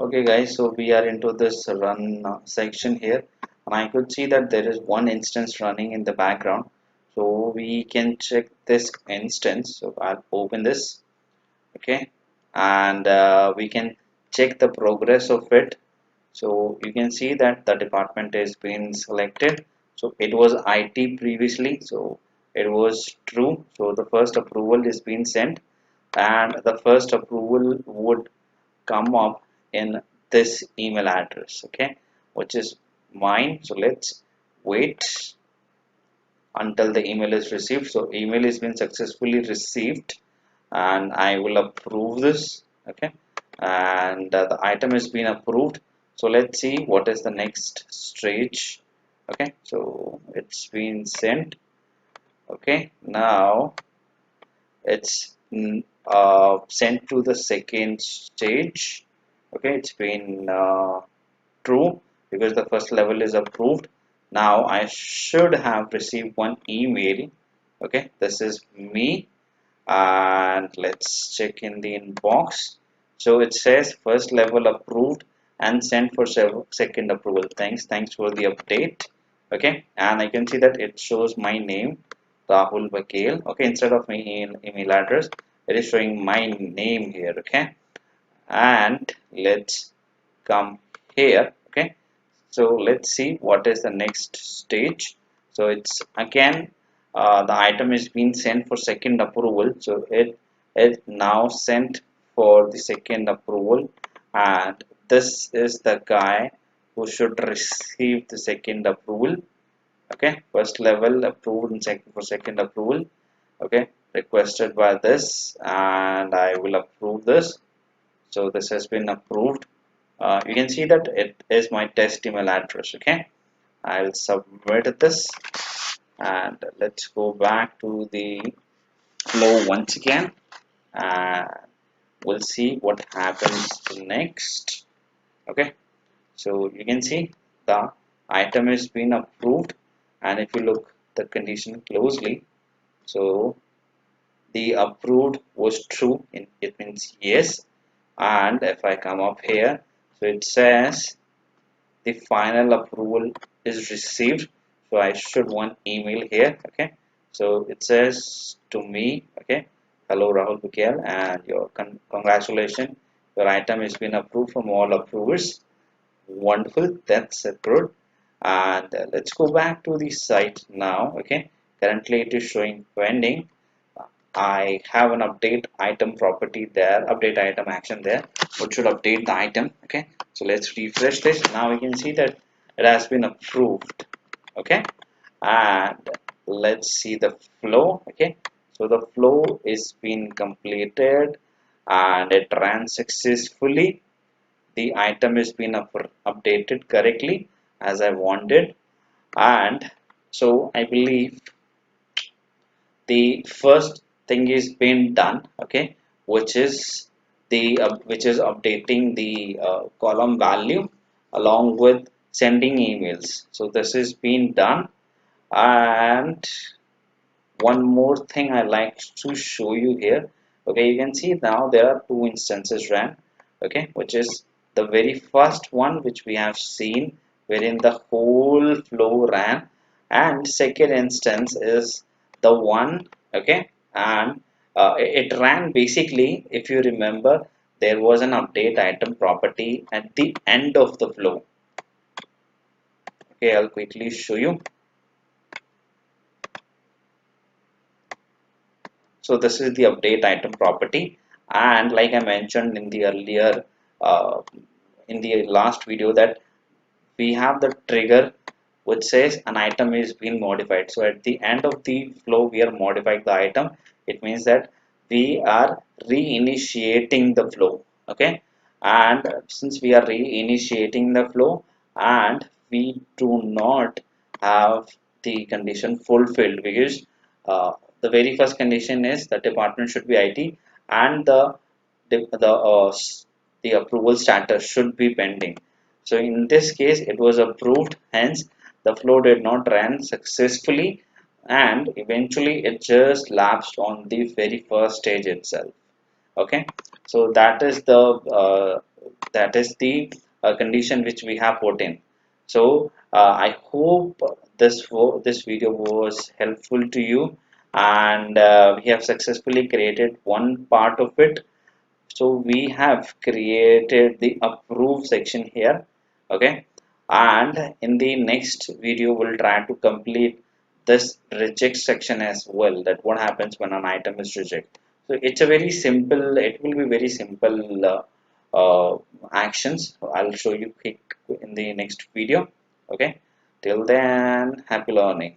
Okay guys, so we are into this run section here, and I could see that there is one instance running in the background. So we can check this instance. So I'll open this, okay, and we can check the progress of it. So you can see that the department has been selected. So it was IT previously, so it was true. So the first approval is being sent, and the first approval would come up in this email address, okay, which is mine. So let's wait until the email is received. So email has been successfully received, and I will approve this, okay, and the item has been approved. So let's see what is the next stage. Okay, so it's been sent. Okay, now it's sent to the second stage. Okay, it's been true because the first level is approved. Now I should have received one email. Okay, this is me, and let's check in the inbox. So it says first level approved and sent for second approval. Thanks for the update. Okay, and I can see that it shows my name, Rahul Vakil. Okay, instead of my email address, it is showing my name here. Okay, and let's come here. Okay, so let's see what is the next stage. So it's again the item is being sent for second approval. So it now sent for the second approval, and this is the guy who should receive the second approval. Okay, first level approved and second for second approval. Okay, requested by this, and I will approve this. So this has been approved. You can see that it is my test email address. Okay, I'll submit this, and let's go back to the flow once again, and we'll see what happens next. Okay, so you can see the item has been approved, and if you look the condition closely, so the approved was true, it means yes. And if I come up here, so it says the final approval is received. So I should want email here. Okay, so it says to me, okay, hello Rahul Bukel, and your congratulations, your item has been approved from all approvers. Wonderful, that's good. And let's go back to the site now. Okay, currently it is showing pending. I have an update item property there, update item action there, which should update the item. Okay, so let's refresh this. Now we can see that it has been approved. Okay, and let's see the flow. Okay, so the flow is been completed, and it ran successfully. The item has been updated correctly as I wanted, and so I believe the first thing is being done. Okay, which is which is updating the column value along with sending emails. So this is being done, and one more thing I like to show you here. Okay, you can see now there are two instances ran. Okay, which is the very first one which we have seen, wherein the whole flow ran, and second instance is the one. Okay, and it ran basically, if you remember, there was an update item property at the end of the flow. Okay, I'll quickly show you. So this is the update item property, and like I mentioned in the earlier in the last video, that we have the trigger which says an item is being modified. So at the end of the flow we are modifying the item. It means that we are reinitiating the flow. Okay, and since we are reinitiating the flow and we do not have the condition fulfilled, because the very first condition is the department should be IT, and the approval status should be pending. So in this case it was approved, hence the flow did not run successfully, and eventually it just lapsed on the very first stage itself. Okay, so that is the That is the condition which we have put in. So I hope this video was helpful to you, and we have successfully created one part of it. So we have created the approve section here. Okay, and in the next video we'll try to complete this reject section as well, that what happens when an item is rejected. So it's a very simple, it will be very simple actions. I'll show you quick in the next video. Okay, till then, happy learning.